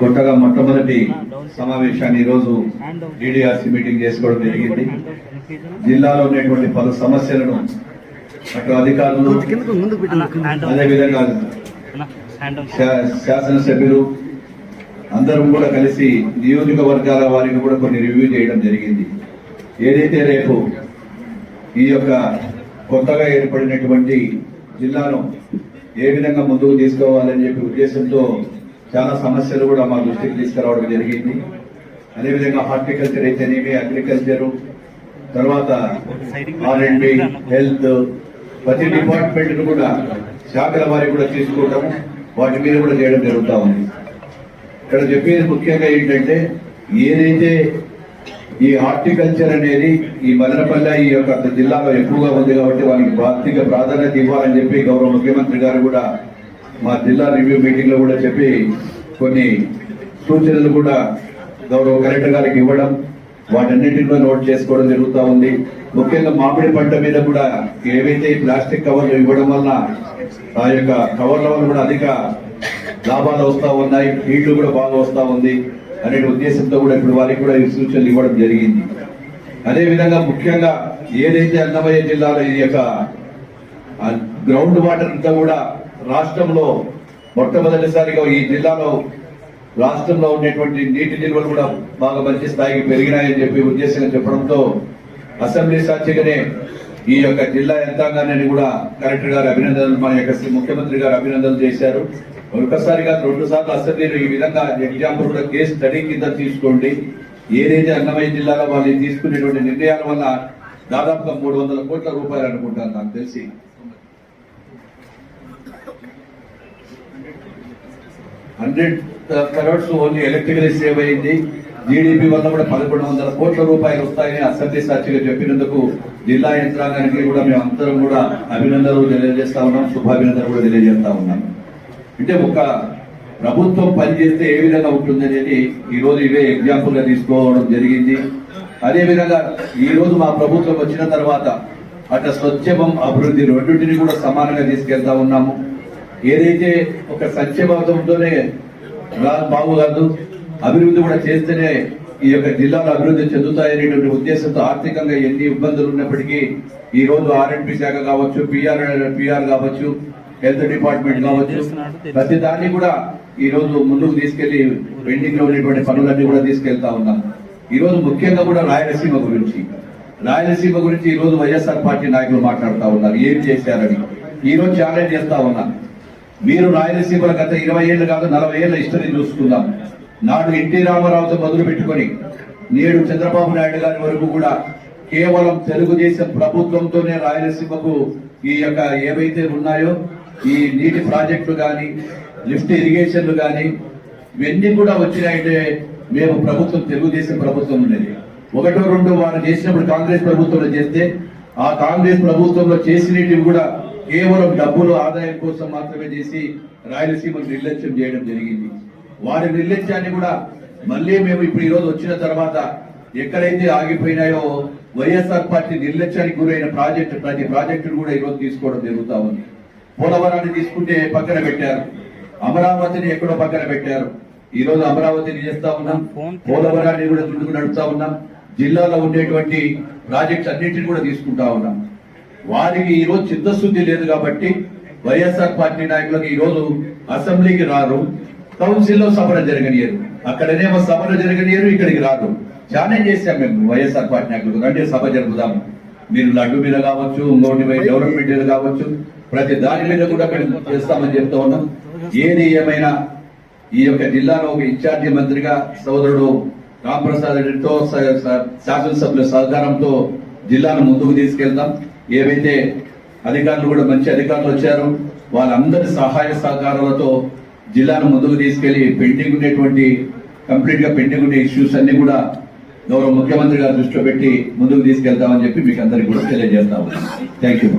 కొత్తగా మొట్టమొదటి సమావేశాన్ని ఈరోజు డిడిఆర్సీ మీటింగ్ చేసుకోవడం జరిగింది. జిల్లాలో ఉన్నటువంటి పలు సమస్యలను అటు అధికారులు, అదేవిధంగా శాసనసభ్యులు అందరం కూడా కలిసి నియోజకవర్గాల వారికి కూడా కొన్ని రివ్యూ చేయడం జరిగింది. ఏదైతే రేపు ఈ యొక్క కొత్తగా ఏర్పడినటువంటి జిల్లాను ఏ విధంగా ముందుకు తీసుకోవాలని చెప్పి ఉద్దేశంతో చాలా సమస్యలు కూడా మా దృష్టికి తీసుకురావడం జరిగింది. అదేవిధంగా హార్టికల్చర్ అయితేనేమి, అగ్రికల్చర్, తర్వాత R&D, హెల్త్, ప్రతి డిపార్ట్మెంట్ కూడా శాఖల వారికి కూడా తీసుకోవడం, వాటి మీద కూడా చేయడం జరుగుతూ ఉంది. ఇక్కడ చెప్పేది ముఖ్యంగా ఏంటంటే, ఏదైతే ఈ హార్టికల్చర్ అనేది ఈ మదనపల్లె ఈ యొక్క జిల్లాలో ఎక్కువగా ఉంది కాబట్టి వారికి ఆర్థిక ప్రాధాన్యత ఇవ్వాలని చెప్పి గౌరవ ముఖ్యమంత్రి గారు కూడా మా జిల్లా రివ్యూ మీటింగ్ లో కూడా చెప్పి కొన్ని సూచనలు కూడా గౌరవ కలెక్టర్ గారికి ఇవ్వడం, వాటన్నిటిలో నోట్ చేసుకోవడం జరుగుతూ ఉంది. ముఖ్యంగా మామిడి పంట మీద కూడా ఏవైతే ప్లాస్టిక్ కవర్లు ఇవ్వడం వల్ల ఆ యొక్క కవర్ల వల్ల కూడా అధిక లాభాలు వస్తూ ఉన్నాయి, హీట్లు కూడా బాగా వస్తూ ఉంది అనే ఉద్దేశంతో కూడా ఇప్పుడు వారికి కూడా ఈ సూచనలు ఇవ్వడం జరిగింది. అదేవిధంగా ముఖ్యంగా ఏదైతే అన్నమయ్య జిల్లాలో ఈ యొక్క గ్రౌండ్ వాటర్ అంతా కూడా రాష్ట్రంలో మొట్టమొదటిసారిగా ఈ జిల్లాలో రాష్ట్రంలో ఉండేటువంటి నీటి నిల్వలు కూడా బాగా మంచి స్థాయికి పెరిగినాయని చెప్పి ఉద్దేశంగా చెప్పడంతో అసెంబ్లీ సాక్షిగానే ఈ యొక్క జిల్లా యంత్రాంగాన్ని కూడా కలెక్టర్ గారు అభినందనలు, మన యొక్క ముఖ్యమంత్రి గారు అభినందనలు చేశారు. ఒకసారిగా 2 సార్లు అసెంబ్లీలో ఈ విధంగా ఎగ్జాంపుల్ కూడా కేసు స్టడీ కింద తీసుకోండి. ఏదైతే అన్నమయ్య జిల్లాలో వాళ్ళు తీసుకునేటువంటి నిర్ణయాల వల్ల దాదాపుగా 300 కోట్ల రూపాయలు అనుకుంటాను నాకు తెలిసి. 100 crores ఓన్లీ ఎలక్ట్రికల్ సేవ్ అయింది. జీడీపీ వల్ల కూడా 1100 కోట్ల రూపాయలు వస్తాయని అసెంబ్లీ సాక్షిగా చెప్పినందుకు జిల్లా యంత్రాంగానికి కూడా మేము అందరం కూడా అభినందనలు తెలియజేస్తా ఉన్నాం, శుభాభినందనలు కూడా తెలియజేస్తా ఉన్నాం. అంటే ఒక ప్రభుత్వం పనిచేస్తే ఏ విధంగా ఉంటుందనేది ఈ రోజు ఇవే ఎగ్జాంపుల్ గా తీసుకోవడం జరిగింది. అదేవిధంగా ఈ రోజు మా ప్రభుత్వం వచ్చిన తర్వాత అటు స్వచ్ఛం, అభివృద్ధి రెండింటిని కూడా సమానంగా తీసుకెళ్తా ఉన్నాము. ఏదైతే ఒక సంక్షేమంతోనే బాగుకాదు, అభివృద్ధి కూడా చేస్తేనే ఈ యొక్క జిల్లాలో అభివృద్ధి చెందుతాయనేటువంటి ఉద్దేశంతో ఆర్థికంగా ఎన్ని ఇబ్బందులు ఉన్నప్పటికీ ఈ రోజు R&D శాఖ కావచ్చు, పిఆర్ కావచ్చు, హెల్త్ డిపార్ట్మెంట్ కావచ్చు, ప్రతి దాన్ని కూడా ఈ రోజు ముందుకు తీసుకెళ్లి పెండింగ్ లో ఉన్నటువంటి పనులన్నీ కూడా తీసుకెళ్తా ఉన్నాం. ఈ రోజు ముఖ్యంగా కూడా రాయలసీమ గురించి ఈ రోజు వైఎస్ఆర్ పార్టీ నాయకులు మాట్లాడుతూ ఉన్నారు, ఏం చేశారని. ఈ రోజు ఛాలెంజ్ చేస్తా ఉన్నాం, మీరు రాయలసీమలో గత 20 ఏళ్ళు కాదు 40 ఏళ్ల హిస్టరీ చూసుకుందాం. నాడు ఎన్టీ రామారావుతో మొదలు పెట్టుకొని నేడు చంద్రబాబు నాయుడు గారి వరకు కూడా కేవలం తెలుగుదేశం ప్రభుత్వంతోనే రాయలసీమకు ఈ యొక్క ఏవైతే ఉన్నాయో ఈ నీటి ప్రాజెక్టులు కానీ, లిఫ్ట్ ఇరిగేషన్లు కానీ ఇవన్నీ కూడా వచ్చినాయంటే మేము ప్రభుత్వం తెలుగుదేశం ప్రభుత్వం ఉండేది. 1-2 వారు చేసినప్పుడు కాంగ్రెస్ ప్రభుత్వంలో చేస్తే ఆ కాంగ్రెస్ ప్రభుత్వంలో చేసినవి కూడా కేవలం డబ్బులు ఆదాయం కోసం మాత్రమే చేసి రాయలసీమను నిర్లక్ష్యం చేయడం జరిగింది. వారి నిర్లక్ష్యాన్ని కూడా మళ్ళీ మేము ఇప్పుడు ఈ రోజు వచ్చిన తర్వాత ఎక్కడైతే ఆగిపోయినాయో వైఎస్ఆర్ పార్టీ నిర్లక్ష్యానికి గురైన ప్రతి ప్రాజెక్టును కూడా ఈ రోజు తీసుకోవడం జరుగుతా ఉంది. పోలవరాన్ని తీసుకుంటే పక్కన పెట్టారు, అమరావతిని ఎక్కడో పక్కన పెట్టారు. ఈ రోజు అమరావతిని చేస్తా ఉన్నాం, పోలవరాన్ని కూడా ముందుకు నడుపుతా ఉన్నాం. జిల్లాలో ఉండేటువంటి ప్రాజెక్ట్స్ అన్నింటినీ కూడా తీసుకుంటా ఉన్నాం. వారికి ఈ రోజు చిత్తశుద్ధి లేదు కాబట్టి వైఎస్ఆర్ పార్టీ నాయకులకు ఈ రోజు అసెంబ్లీకి రారు, కౌన్సిల్లో సభలు జరగనియరు, అక్కడనేమో సభలు జరగనియరు, ఇక్కడికి రారు. ఛాలెంజ్ చేశాం మేము వైఎస్ఆర్ పార్టీ నాయకులకు, రండి సభ జరుపుదాం, మీరు లడ్డు మీద కావచ్చు, ఇంకోటి డెవలప్మెంట్ మీద కావచ్చు, ప్రతి దాని మీద కూడా చేస్తామని చెప్తా ఉన్నాం. ఏది ఏమైనా ఈ యొక్క జిల్లాలో ఒక ఇన్ఛార్జి మంత్రిగా సోదరుడు రాంప్రసాద్ రెడ్డితో శాసనసభ్యుల సహకారంతో జిల్లాను ముందుకు తీసుకెళ్తాం. ఏవైతే అధికారులు కూడా మంచి అధికారులు వచ్చారో వాళ్ళందరి సహాయ సహకారాలతో జిల్లాను ముందుకు తీసుకెళ్లి పెండింగ్ ఉండేటువంటి కంప్లీట్ గా పెండింగ్ ఉండే ఇష్యూస్ అన్ని కూడా గౌరవ ముఖ్యమంత్రి గారు దృష్టిలో పెట్టి ముందుకు తీసుకెళ్తామని చెప్పి మీకు అందరికి కూడా తెలియజేస్తాము. Thank you.